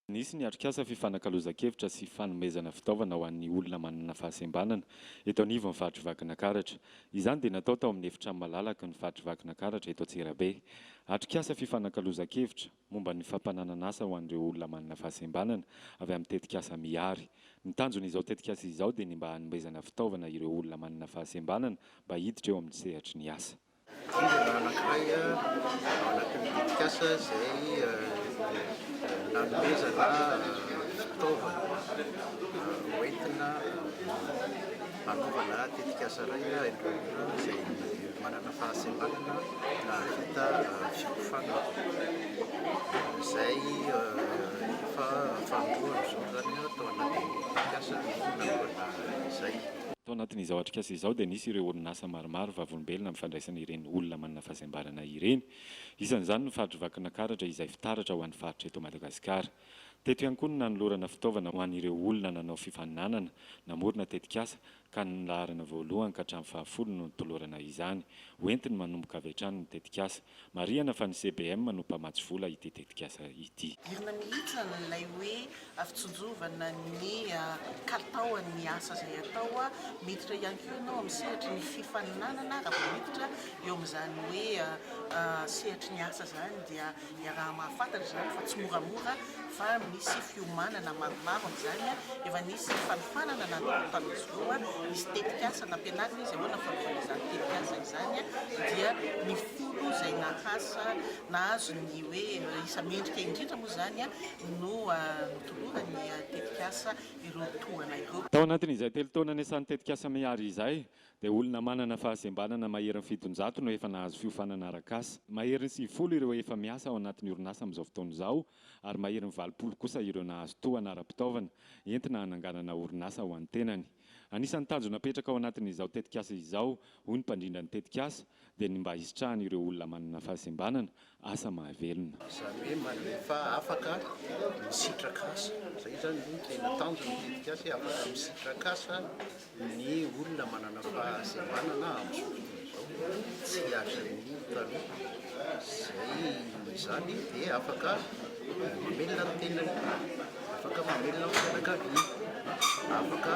Nisy ny atrikasa fifanakaloza-kevitra sy fanomezana fitaovana ho an'ny olona manana fahasembanana eto anivon'ny faritry vakina karatra. Izany dia natao tao amin'ny efitra malalaka ny faritry vakina karatra eto Antsirabe. Atrikasa fifanakaloza-kevitra momba ny fampananana asa ho an'ireo olona manana fahasembanana avy amin'ny tetikasa miary. Ny tanjon'izao tetikasa izao dia ny mba hanomezana fitaovana ireo olona manana fahasembanana mba hiditra eo amin'ny sehatry ny asa. Anankiray ao anatin'ny tetikasa izay nanomezana fitaovana hoentina hanaovana tetikasa iray izay manana fahasembanana na vita fiofana izay efa fandoana zany tao anatin'ny tetikasa nanaovana izay. Tao anatin'izao atrikasa izao dia nisy ireo orinasa maromaro vavolombelona mifandraisana ireny olona manana fahasembanana ireny. Isan'izany ny faritry vakina karatra izay fitaratra ho an'ny faritra eto Madagasikara. Teto ihany koa no nanolorana fitaovana ho an'ireo olona nanao fifaninanana namorona tetikasa ka ny laharana voalohany ka hatramin'ny fahafolo no nitolorana izany. Hoentiny manomboka avy hatrany ny tetikasa. Marihana fa ny CBM no mpamatsy vola ity tetikasa ity. Irina mihitsy ilay hoe fitsonjovana ny kalitaon'ny asa izay atao miditra ihany koa ianao amin'ny sehatry ny fifaninanana raha miditra eo amin'izany hoe sehatry ny asa zany dia raha mahafantatra zany fa tsy moramora fa nisy fiomanana maromaro amin'izany efa nisy fanofanana natao tamin'izao nisy tetikasa nampianarina izy ahoana fanofan'izany tetikasa izany dia ny folo izay nahasa nahazo ny hoe isamendrika indrindra moa zany no notoloran'ny tetikasa ireo tohana ireo. Tao anatin'izay telo taona niasan'ny tetikasa miary izay dia olona manana fahasembanana maherin'ny fitonjato no efa nahazo fiofanana arak'asa. Maherin'ny 90 ireo efa miasa ao anatin'ny orinasa amin'izao fotoana izao ary maherin'ny 20 kosa ireo nahazo tohana ara-pitaovana entina hananganana orinasa ho an'ny tenany. Anisan'ny tanjo napetraka ao anatin'izao tetikasa izao hoy ny mpandrindra ny tetikasa dia ny mba hisitrahana ireo olona manana fahasembanana asa mahavelona. Izany hoe efa afaka misitraka asa. Izay zany no tena tanjona ny tetikasa afaka misitraka asa ny olona manana fahasembanana amin'izao tsy azan'ny taloha. Izany dia afaka mamelona ny tenany, afaka mamelona ny fianakaviana, afaka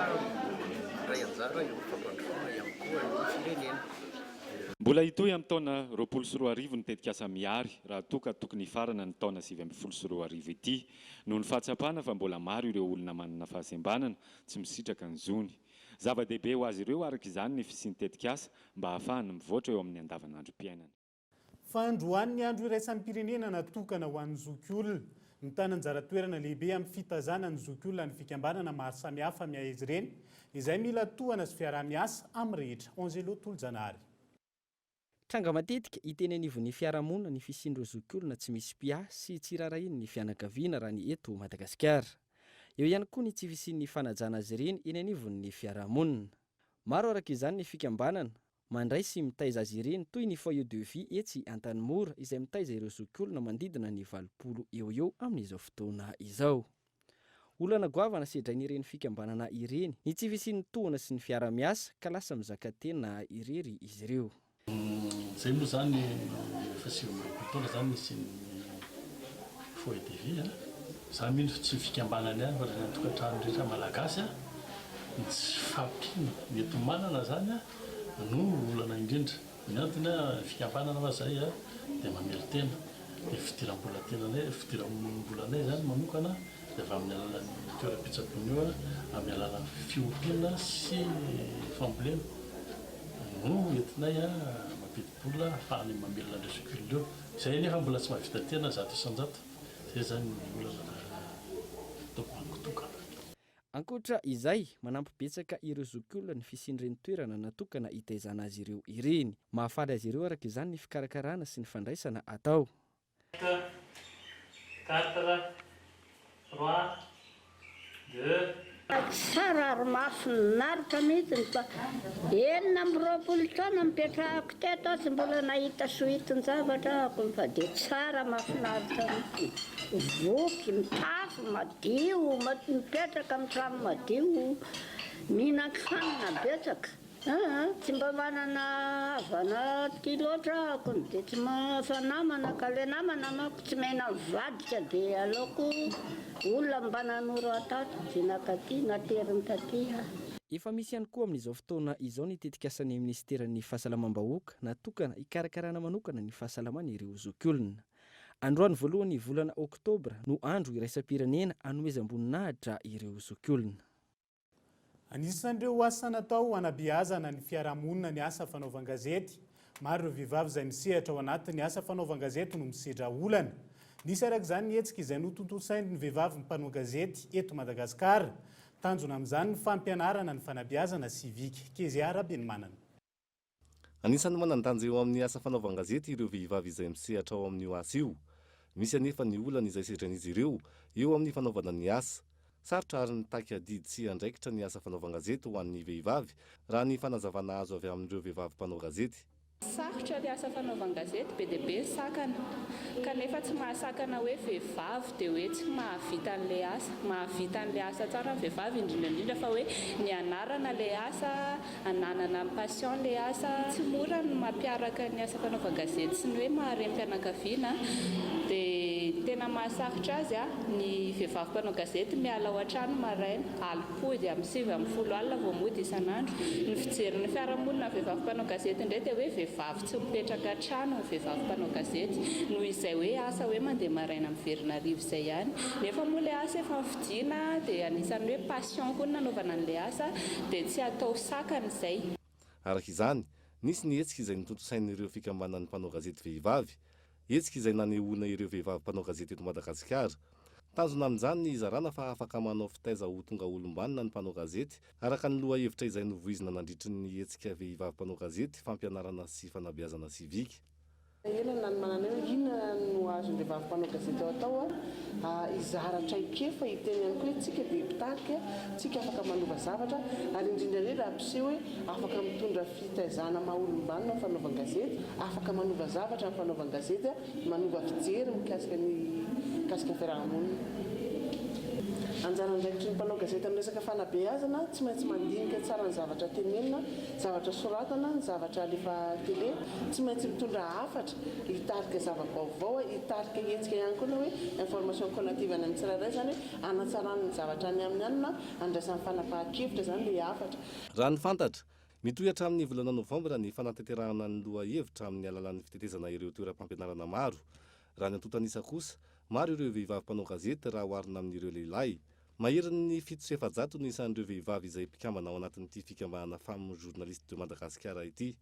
ray anjara eo fampandrosoana ihany koa ny firenena. Mbola hitohy amin'ny taona 24 ny tetikasa miary raha toka tokony farana ny taona 74 ity noho ny fahatsapana fa mbola maro ireo olona manana fahasembanana tsy misitraka ny zony. Zava-dehibe ho azy ireo araka izany ny fisian'ny tetikasa mba ahafahany mivoatra eo amin'ny andavanandrom-piainana. Fa androany andro iraisan'ny pirenena natokana ho an'ny zokiolona mitana anjara toerana lehibe amin'ny fitazana ny zokiolona ny fikambanana maro samihafa miaizy ireny izay mila tohana sy fiarah-miasa amin'ny rehetra. Angelo Toljanary. Tranga matetika iteny anivon'ny fiarahamonina ny fisian'ireo zokiolona tsy misy pia sy tsirarahiny ny fianakaviana raha ny eto Madagasikara. Eo ihany koa ny tsy fisian'ny fanajana azy ireny eny anivon'ny fiarahamonina. Maro araka izany ny fikambanana mandray sy mitaiza azy ireny toy ny foyer de vie etsy Antanimora izay mitaiza ireo zokiolona mandidina ny 20 eo amin'izao fotoana izao. Olana goavana sedrain'ireny fikambanana ireny ny tsy fisian'ny tohana sy ny fiarah-miasa ka lasa mizaka tena irery izy ireo. Zay moa zany efa sy taona zany nisy ny foyer de vie zany mino tsy fikambanany ihany fa raha tokantrano rehetra malagasy tsy fampino mety manana zany no olana indrindra. Ny antony fikambanana fa zay dia mamely tena dia fidiram-bolanay zany manokana dia avy amin'ny alalan'ny toeram-pitsaboana eo amin'ny alalan'ny fiompiana sy fambolena no entinay mampidi-bola ahafahany mamelona an'ireo zokiolona eo. Izay nefa mbola tsy mahavita tena 100 isan-jato. Zay zany olana tokotokana. Ankoatra izay manampy betsaka ireo zokiolona ny fisian'ireny toerana natokana hitaizana azy ireo ireny. Mahafaly azy ireo araka izany ny fikarakarana sy ny fandraisana atao. 4, 3, 2 tsara ary mahafinaritra mihitsy fa 20 taona mipetrahako teto sy mbola nahita sohitin-javatra ako fa dia tsara mahafinaritra voky mitafo madio mipetraka amin'ny trano madio mihinan-kanina betsaka tsy mba manana havana ty loatra ako dia tsy mafa namana ka le namana mako tsy maina mivadika dia aleoko olona mba nanoro atato dinakaty nateriny taty. Efa misy ihany koa amin'izao fotoana izao ny tetikasan'ny ministeran'ny fahasalamam-bahoaka natokana hikarakarana manokana ny fahasalamana ireo zokiolona. Androany voalohany volana Oktobra no andro iraisam-pirenena hanomezam-boninahitra ireo zokiolona. Anisan'ireo asa natao hanabeazana ny fiarahamonina ny asa fanaovan-gazety. Maro ireo vehivavy izay misehatra ao anatin'ny asa fanaovan-gazety no misedra olana. Nisy araka izany ny hetsika izay notontolosain'ny vehivavy mpanao gazety eto Madagasikara. Tanjona amin'izany ny fampianarana ny fanabeazana sivika. Kezy Arabe ny manana. Anisan'ny manan-danja eo amin'ny asa fanaovan-gazety ireo vehivavy izay misehatra ao amin'io asa io. Misy anefa ny olana izay sedran'izy ireo eo amin'ny fanaovana ny asa. Sarotra ary ny taki-adidy sy andraikitra ny asa fanaovan-gazety ho an'ny vehivavy raha ny fanazavana azo avy amin'ireo vehivavy mpanao gazety. Sarotra ny asa fanaovan-gazety be dia be ny sakana kanefa tsy mahasakana hoe vehivavy dia hoe tsy mahavita an'ilay asa. Mahavita an'ilay asa tsara ny vehivavy indrindra fa hoe ny anarana ilay asa, ananana ny passion ilay asa. Tsy mora ny mampiaraka ny asa fanaovan-gazety sy ny hoe mahareny fianakaviana dia tena mahasarotra azy ny vehivavy mpanao gazety miala ao an-trano maraina alipody amin'ny 7:10 alina vao mody isan'andro. Ny fijeriny fiarahamonina vehivavy mpanao gazety indray dia hoe vehivavy tsy mipetraka trano ny vehivavy mpanao gazety noho izay hoe asa hoe mandeha maraina miverina arivo izay ihany. Nefa moa ilay asa efa vidiana dia anisan'ny hoe passion koa nanaovana an'ilay asa dia tsy atao sakana izay. Araka izany, nisy ny hetsika izay nitonto sain'ireo fikambanan'ny mpanao gazety vehivavy, hetsika izay nanehoana ireo vehivavy mpanao gazety eto Madagasikara. Tanjona amin'izany ny izarana fa afaka manao fitaiza ho tonga olombanina ny mpanao gazety, araka ny loha hevitra izay novoizina nandritry ny hetsika vehivavy mpanao gazety, fampianarana sy fanabeazana sivika. Elana ny manana hoe inona no azon'ny vehivavy mpanao gazety atao izaratra ikefa iteny ihany koa tsika dia mpitarika, tsika afaka manova zavatra ary indrindra indrindra ampiseho hoe afaka mitondra fitaizana maha olombanina ny fanaovana gazety, afaka manova zavatra ny fanaovana gazety, manova fijery mikasika ny fiarahamonina. Anjara andraikitry ny mpanao gazety amin'ny resaka fanabeazana tsy maintsy mandinika tsara ny zavatra tenenina, zavatra soratana, ny zavatra alefa télé, tsy maintsy mitondra hafatra, hitarika zava-baovao, hitarika hetsika ihany koa hoe information collective any amin'ny tsirairay zany anatsarana ny zavatra any amin'ny anina, andraisan'ny fanapahan-kevitra zany ilay hafatra. Raha ny fantatra, mitohy hatramin'ny volana Novambra ny fanatanterahana ny loha hevitra amin'ny alalan'ny fitetezana ireo toeram-pampianarana maro. Raha ny antotanisa kosa, maro ireo vehivavy mpanao gazety raha oharina amin'ireo lehilahy. Maherin'ny 700 ny isan'ireo vehivavy izay mpikambana ao anatin'ity fikambanana Femmes Journalistes de Madagascar ity.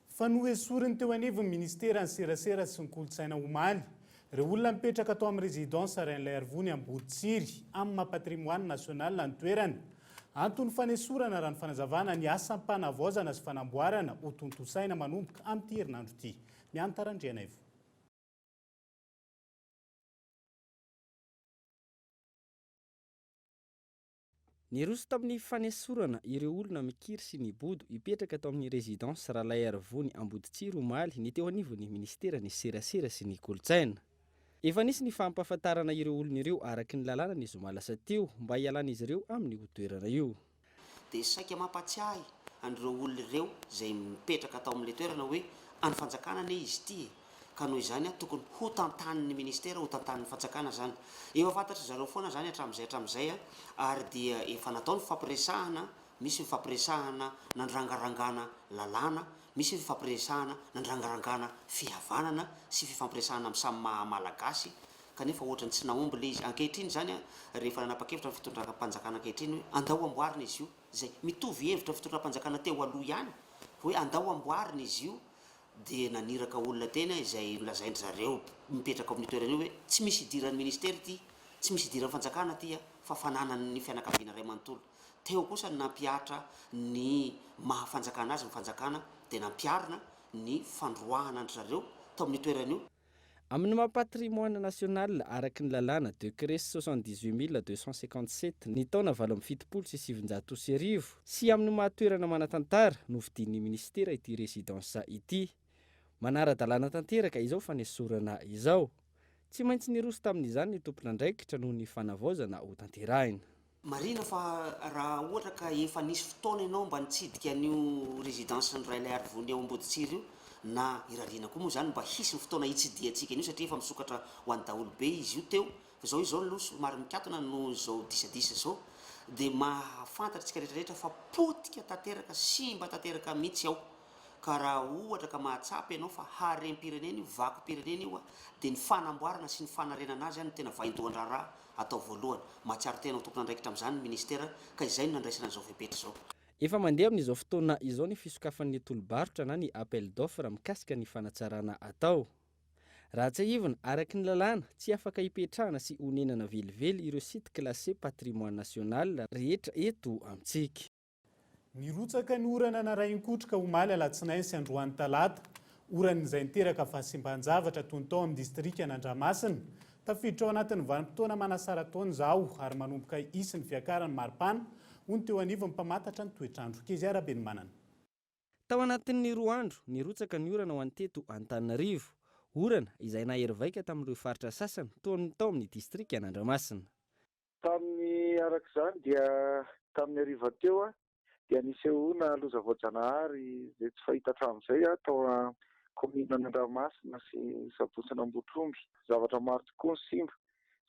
Fa noesoriny teo anivon'ny ministera ny serasera sy ny kolotsaina omaly. Ireo olona mipetraka atao amin'ny résidence Ren'ilay Arvony Amboditsiry amin'ny maha-patrimoine national ny toerana. Antony fanesorana raha ny fanazavana ny asan'ny mpanavaozana sy fanamboarana ho tontosaina manomboka amin'ity herinandro ity. Miantarandriana ivo. Niroso tamin'ny fanesorana ireo olona mikiry sy nibodo hipetraka atao amin'ny résidence Ren'ilay Arvony Amboditsiry omaly ny teo anivon'ny ministera ny serasera sy ny kolotsaina. Efa nisy ny fampahafantarana ireo olona ireo araky ny lalàna ny zoma lasa teo mba hialana izy ireo amin'ny toerana io. Dia saika mampatsiahy an'ireo olona ireo izay mipetraka atao amin'ilay toerana hoe any fanjakana ane izy ity, ka noho izany tokony ho tantanin'ny ministera, ho tantanin'ny fanjakana zany. Efa fantatra zareo foana zany hatramin'izay ary dia efa natao ny fampiresahana, misy fampiresahana nandrangarangana lalàna, misy fampiresahana nandrangarangana fihavanana sy fampiresahana amin'ny samy malagasy, kanefa ohatrany tsy naomby le izy. Ankehitriny zany rehefa nanapa-kevitra ny fitondram-panjakana ankehitriny hoe andao amboarina izy io, izay mitovy hevitra fitondram-panjakana teo aloha ihany hoe andao amboarina izy io. Dia naniraka olona tena izay lazainy zareo mipetraka amin'ny toerana io hoe tsy misy idiran'ny ministera ity, tsy misy idiran'ny fanjakana ity fa fananany fianakaviana ray manontolo. Teo kosa nampiatra ny mahafanjakana azy ny fanjakana dia nampiarina ny fandroahana an zareo tao amin'ny toerana io. Amin'ny maha-patrimoine national araky ny lalàna décret 78257 ny taona 2017 sy amin'ny mahatoerana manatantara novidin'ny ministera ity résidence ity. Manara-dalàna tanteraka izao fanesorana izao. Tsy maintsy niroso tamin'izany ny tompon'andraikitra noho ny fanavaozana ho tanterahina. Marina fa raha ohatra ka efa nisy fotoana ianao mba nitsidika an'io résidence ny Ren'ilay Arvony Amboditsiry io, na irariana koa moa zany mba hisy ny fotoana hitsidiantsika an'io satria efa misokatra ho an'ny daholo be izy io teo. Fa zao izao no somary mikatona no zao disadisa zao dia mahafantatritsika rehetrarehetra fa potika tanteraka, simba tanteraka mihitsy ao. Ka raha ohatra ka mahatsapy ianao fa harem-pirenena io, vakom-pirenena io dia ny fanamboarana sy ny fanarenana azy no tena vaindohan-draharaha atao voalohany. Mahatsiaro tena ho tompon'andraikitra amin'izany ny ministera, ka izay no nandraisana an'izao fepetra izao. Efa mandeha amin'izao fotoana izao ny fisokafan'ny tolobarotra na ny appel d'offre mikasika ny fanatsarana atao. Raha tsy aivana araky ny lalàna tsy afaka hipetrahana sy honenana velively ireo site classé patrimoine national rehetra eto amintsika. Nirotsaka ny orana narahin-kotroka omaly alatsinainy sy androany talata. Oran'izay niteraka fahasimban-javatra toy ny tao amin'ny distrika an'Andramasina. Tafiditra ao anatin'ny vanim-potoana manasara taona izao ary manomboka isy ny fiakarany maripana hono teo anivon'ny mpamatatra ny toetrandro. Kezy Arabe ny manana. Tao anatin'ny 2 andro nirotsaka ny orana ho anteto Antananarivo. Orana izay nahery vaika tamin'ireo faritra sasany tao amin'ny distrika an'Andramasina. Tamin'ny arak'izany dia tamin'ny hariva teo dia nisehoana loza voajanahary izay tsy fahita hatramin'izay tao kominana Ramasina sy Sabotsana Ambotromby. Zavatra maro tokoa ny simba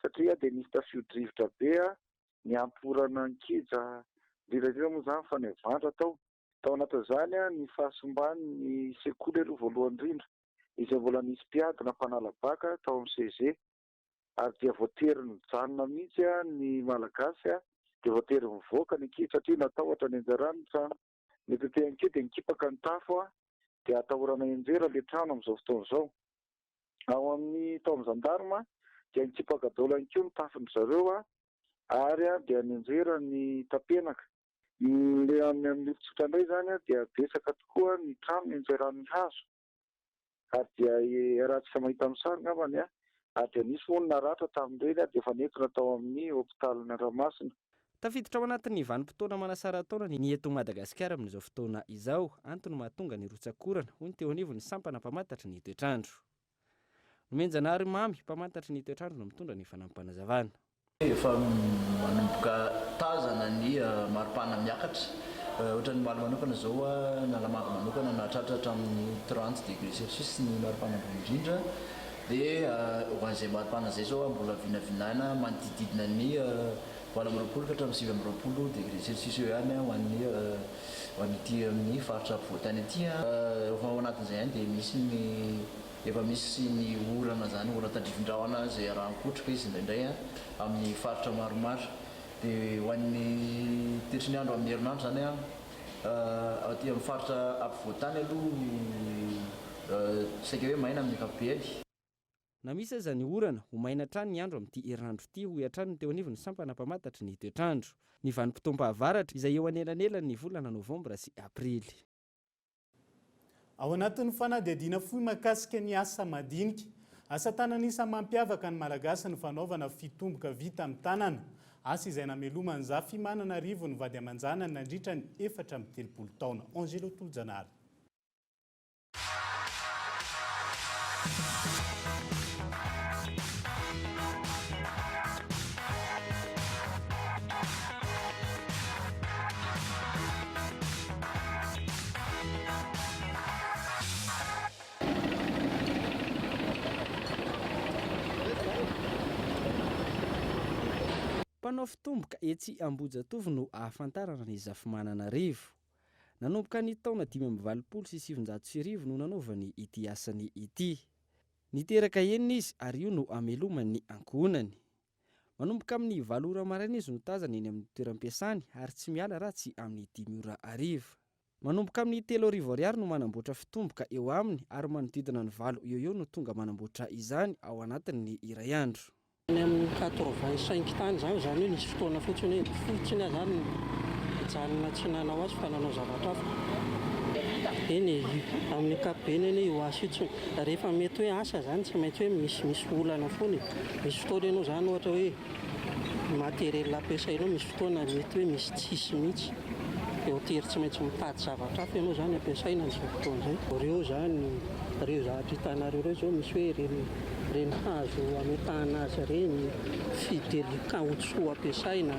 satria dia nisy tafio-drivotra be ny amporana ny kija ndirandrira moa izany fa ny Evandra tao anatin'izany ny fahasombany sekoly aloha voalohany indrindra izay mbola nisy mpiady nampanala baka tao amin'ny CG ary dia voatery nijanona mihitsy ny malagasy dia voatery mivoaka ny ankizy satria natahotra ny anjarany ny trano. Ny tetehany kely dia nikipaka ny tafo dia atahorana enjera ilay trano amin'izao fotoana izao. Ao amin'ny tao amin'ny zandarma dia nikipaka daholo ihany koa ny tafon'ny zareo ary dia nienjera ny tapenaka. Ilay amin'ny tsotra indray izany dia betsaka tokoa ny trano nienjeran'ny hazo ary dia raha tsy mahita amin'ny sary ngambany ary dia nisy moa naratra tamin'ireny dia efa nentina tao amin'ny hôpitalin'ny Ramasina. Tafiditra ao anatin'ny vanim-potoana manasara taona ny eto Madagasikara amin'izao fotoana izao, antony mahatonga ny rotsakorana hoy ny teo anivony sampana mpamantatry ny toetrandro. Nomenjanary mamy mpamantatry ny toetrandro no mitondra ny fanampanazavana. Efa manomboka tazana ny maripana miakatra ohatra ny maly manokana zao nalamavy manokana nahatratratra amin'ny 30 degré Celsius ny maripana indrindra dia ho an'izay maripana izay zao mbola vinavinaina manodididina ny 20 ka hatramin'ny 20 degré Celsius eo ihany ho an'ity amin'ny faritra ampovoantany aty ao anatin'izay ihany dia misy ny efa misy ny orana zany orana tandrivindrahona zay arahankotroka izy indraindray amin'ny faritra maromaro dia ho an'ny toetry ny andro amin'ny herinandro zany aty amin'ny faritra ampovoantany aloha saika hoe maina amin'ny ankapobeny. Na misy aza ny orana ho maina hatrany ny andro amin'ity herinandro ity hoy hatrany teo anivony sampana mpamantatry ny toetrandro. Ny vanim-potoam-pahavaratra izay eo anelanelan'ny volana Novambra sy Aprily. Ao anatin'ny fanadihadiana fohy mahakasika ny asa madinika, asa tanana isan'ny mampiavaka ny malagasy ny fanaovana fitomboka vita amin'ny tanana. Asa izay nameloma ny Zafimanana Rivo ny vady aman-janany nandritra ny 430 taona. Angelo Toljanary. Mpanao fitomboka etsy Ambojatovo no ahafantarana ny Zafimanana Rivo. Nanomboka ny taona 520 sy 709 no nanaovany ity asany ity. Niteraka enina izy ary io no amelomany ankohonany. Manomboka amin'ny 7 ora maraina izy no tazana eny amin'ny toeram-piasany ary tsy miala raha tsy amin'ny 10 ora hariva. Manomboka amin'ny 3,000 ariary no manamboatra fitomboka eo aminy ary manodidina ny 7 eo no tonga manamboatra izany ao anatin'ny iray andro. Ny amin'ny 85 tany zany hoe nisy fotoana fotsiny zany mijanona tsy nanao azy fa nanao zavatra hafa. Eny amin'ny ankapobeny eny io asa io rehefa mety hoe asa zany tsy maintsy hoe misy olana foana. Misy fotoana ianao zany ohatra hoe materiel ampiasainao misy fotoana mety hoe misy tsisy mihitsy. Dia hotery tsy maintsy mitady zavatra hafa ianao zany ampiasaina n'izay fotoana izay. Ireo zavatra hitanareo reo zao misy hoe reny hazo ametahana azy reny, fidely kaotso ampiasaina,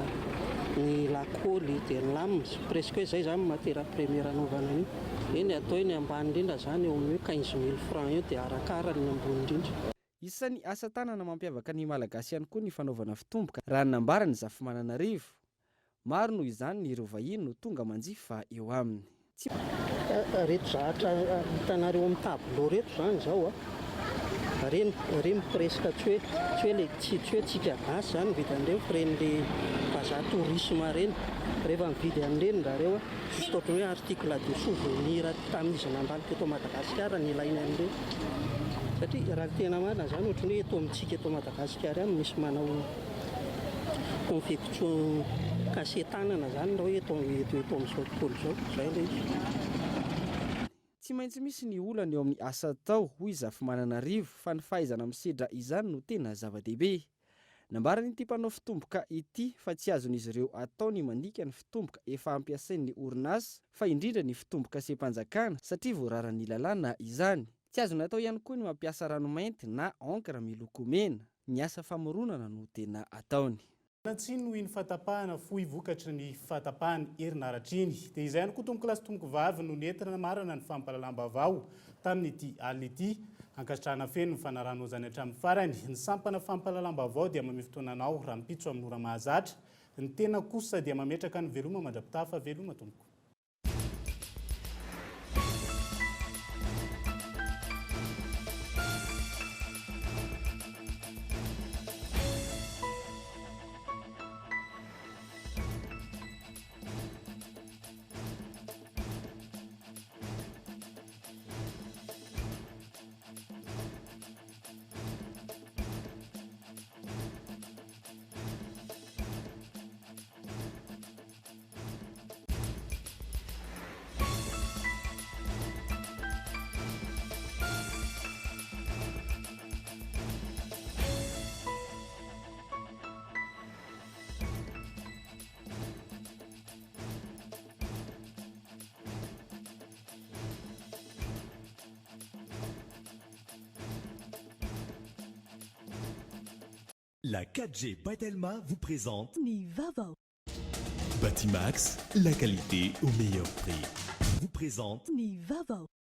ny lakôly dia ny lame, presque hoe izay zany matière première anaovana an'io. Eny atao eny ambany indrindra zany eo amin'ny 15 000 francs eo dia arakaraka ny ambony indrindra. Isan'ny asa tanana mampiavaka ny malagasy ihany koa ny fanaovana fitomboka raha nambarany Zafimanana Rivo. Maro noho izany ireo vahiny no tonga manjifa eo aminy. Reto zavatra hitanareo amin'ny tableau reto zany zao reny presque tsy hoe tsika gasy zany vidan'ireo fa reny le vazaha tourisme reny rehefa mividy amin'ireny zareo juste ohatra hoe article de souvenir tamin'izy nandalika eto Madagasikara ny ilainy amin'ireny satria raha tena marina zany ohatra hoe eto amintsika eto Madagasikara ihany misy manao confection kase tanana zany raha hoe eto amin'izao tontolo izao zay ilay izy. Tsy maintsy misy ny olana eo amin'ny asa tao hoy Zafimanana Rivo fa ny fahaizana misedra izany no tena zava-dehibe. Nambarany ity mpanao fitomboka ity fa tsy azon'izy ireo atao ny mandika ny fitomboka efa ampiasain'ny orinasa fa indrindra ny fitomboka sepanjakana satria voararan'ny lalàna izany. Tsy azony atao ihany koa ny mampiasa rano mainty na encre miloko mena. Ny asa famoronana no tena ataony. Tsy noho ny fatapahana fohy vokatra ny fatapahany herinaratra iny. Dia izay ihany koa tomboky lasy tomboky vavy no nentina marana ny fampalalamba vao tamin'ity ality ankasitrahana feno ny fanaranao zany hatramin'ny farany ny sampana fampahalalam-baovao dia mamey fotoananao raha mipitso amin'ny ora mahazatra ny tena kosa dia mametraka ny veloma mandrapitafa veloma tompoko. La 4G Batelma vous présente Nivavo. Batimax, la qualité au meilleur prix. Vous présente Nivavo.